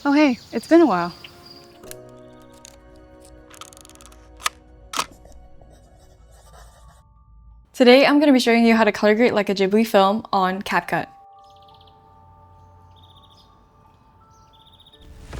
Oh hey, it's been a while. Today I'm going to be showing you how to color grade like a Ghibli film on CapCut.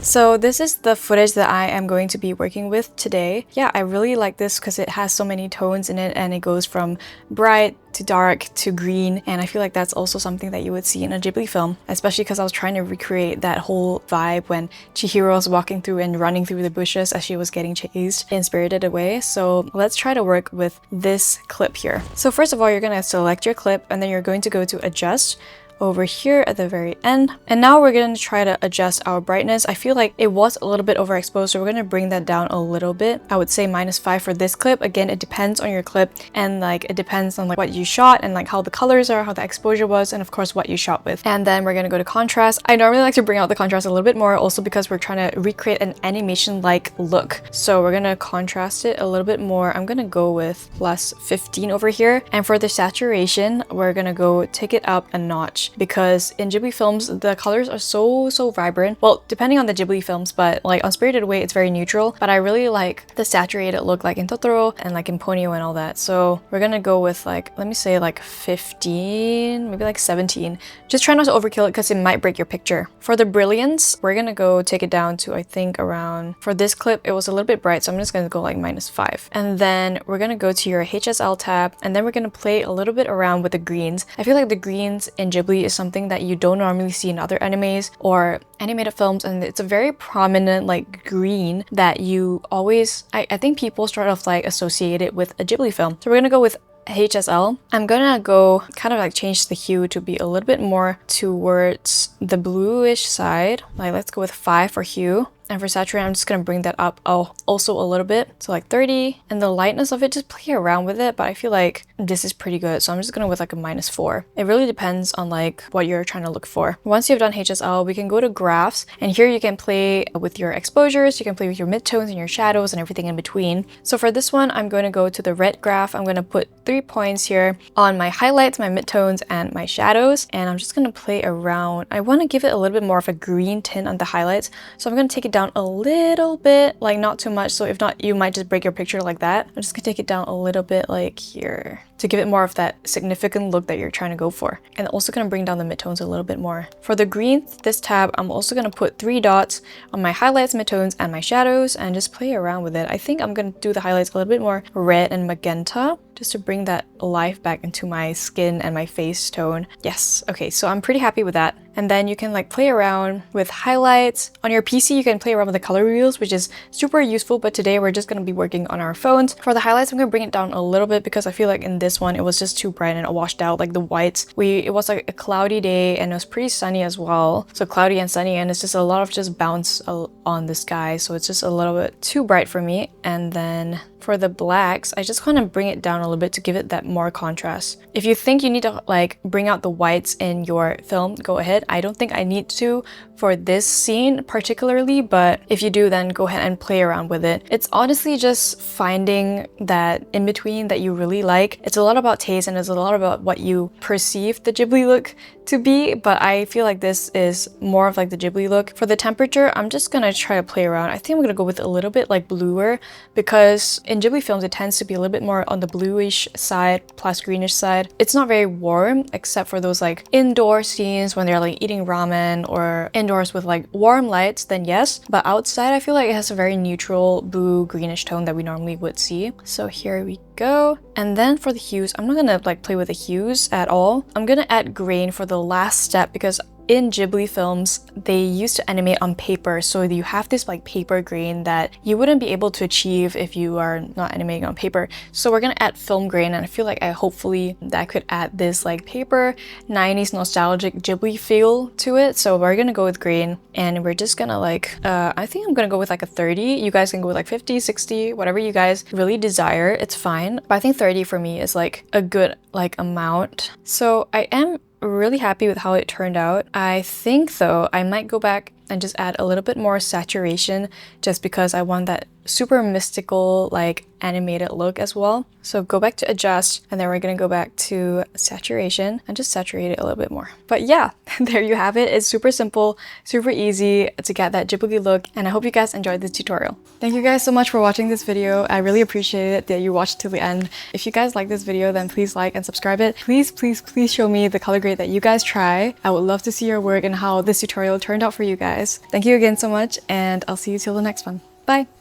So this is the footage that I am going to be working with today. Yeah, I really like this because it has so many tones in it and it goes from bright to dark to green, and I feel like that's also something that you would see in a Ghibli film, especially because I was trying to recreate that whole vibe when Chihiro was walking through and running through the bushes as she was getting chased in Spirited Away. So let's try to work with this clip here. So first of all, you're going to select your clip and then you're going to go to adjust over here at the very end. And now we're going to try to adjust our brightness. I feel like it was a little bit overexposed, so we're going to bring that down a little bit. I would say -5 for this clip. Again, it depends on your clip and like it depends on like what you shot and like how the colors are, how the exposure was, and of course what you shot with. And then we're going to go to contrast. I normally like to bring out the contrast a little bit more, also because we're trying to recreate an animation-like look. So we're going to contrast it a little bit more. I'm going to go with +15 over here. And for the saturation, we're going to go take it up a notch, because in Ghibli films the colors are so vibrant. Well, depending on the Ghibli films, but like on Spirited Away it's very neutral, but I really like the saturated look like in Totoro and like in Ponyo and all that. So we're gonna go with like, let me say like 15, maybe like 17. Just try not to overkill it because it might break your picture. For the brilliance, we're gonna go take it down to, I think around, for this clip it was a little bit bright, so I'm just gonna go like -5. And then we're gonna go to your HSL tab and then we're gonna play a little bit around with the greens. I feel like the greens in Ghibli is something that you don't normally see in other animes or animated films, and it's a very prominent like green that you always, I think people start off like associate it with a Ghibli film. So we're gonna go with HSL. I'm gonna go kind of like change the hue to be a little bit more towards the bluish side. Like let's go with 5 for hue. And for saturation, I'm just gonna bring that up also a little bit, so like 30. And the lightness of it, just play around with it, but I feel like this is pretty good, so I'm just gonna with like a -4. It really depends on like what you're trying to look for. Once you've done HSL, we can go to graphs, and here you can play with your exposures, you can play with your midtones and your shadows and everything in between. So for this one, I'm going to go to the red graph. I'm going to put 3 points here on my highlights, my midtones, and my shadows, and I'm just gonna play around. I want to give it a little bit more of a green tint on the highlights, so I'm gonna take it down a little bit, like not too much, so if not you might just break your picture like that. I'm just gonna take it down a little bit like here to give it more of that significant look that you're trying to go for. And also gonna bring down the midtones a little bit more. For the green, this tab, I'm also gonna put 3 dots on my highlights, midtones, and my shadows and just play around with it. I think I'm gonna do the highlights a little bit more red and magenta, just to bring that life back into my skin and my face tone. Yes, okay, so I'm pretty happy with that. And then you can like play around with highlights. On your PC, you can play around with the color wheels, which is super useful, but today we're just gonna be working on our phones. For the highlights, I'm gonna bring it down a little bit because I feel like in this one, it was just too bright and it washed out, like the whites. It was like a cloudy day and it was pretty sunny as well. So cloudy and sunny, and it's just a lot of just bounce on the sky. So it's just a little bit too bright for me. And then for the blacks, I just want to bring it down a little bit to give it that more contrast. If you think you need to like bring out the whites in your film, go ahead. I don't think I need to for this scene particularly, but if you do, then go ahead and play around with it. It's honestly just finding that in between that you really like. It's a lot about taste and it's a lot about what you perceive the Ghibli look to be, but I feel like this is more of like the Ghibli look. For the temperature, I'm just gonna try to play around. I think I'm gonna go with a little bit like bluer, because in Ghibli films it tends to be a little bit more on the bluish side plus greenish side. It's not very warm except for those like indoor scenes when they're like eating ramen, or indoors with like warm lights, then yes. But outside I feel like it has a very neutral blue greenish tone that we normally would see. So here we go. And then for the hues, I'm not gonna like play with the hues at all. I'm gonna add grain for the last step because in Ghibli films, they used to animate on paper, so you have this like paper grain that you wouldn't be able to achieve if you are not animating on paper. So we're gonna add film grain, and I feel like hopefully that could add this like paper 90s nostalgic Ghibli feel to it. So we're gonna go with grain, and we're just gonna like I think I'm gonna go with like a 30. You guys can go with like 50, 60, whatever you guys really desire, it's fine. But I think 30 for me is like a good like amount. So I am really happy with how it turned out. I think though I might go back and just add a little bit more saturation just because I want that super mystical, like animated look as well. So go back to adjust, and then we're gonna go back to saturation and just saturate it a little bit more. But yeah, there you have it. It's super simple, super easy to get that Ghibli look, and I hope you guys enjoyed this tutorial. Thank you guys so much for watching this video. I really appreciate it that you watched till the end. If you guys like this video, then please like and subscribe it. Please, please, please show me the color grade that you guys try. I would love to see your work and how this tutorial turned out for you guys. Thank you again so much, and I'll see you till the next one. Bye!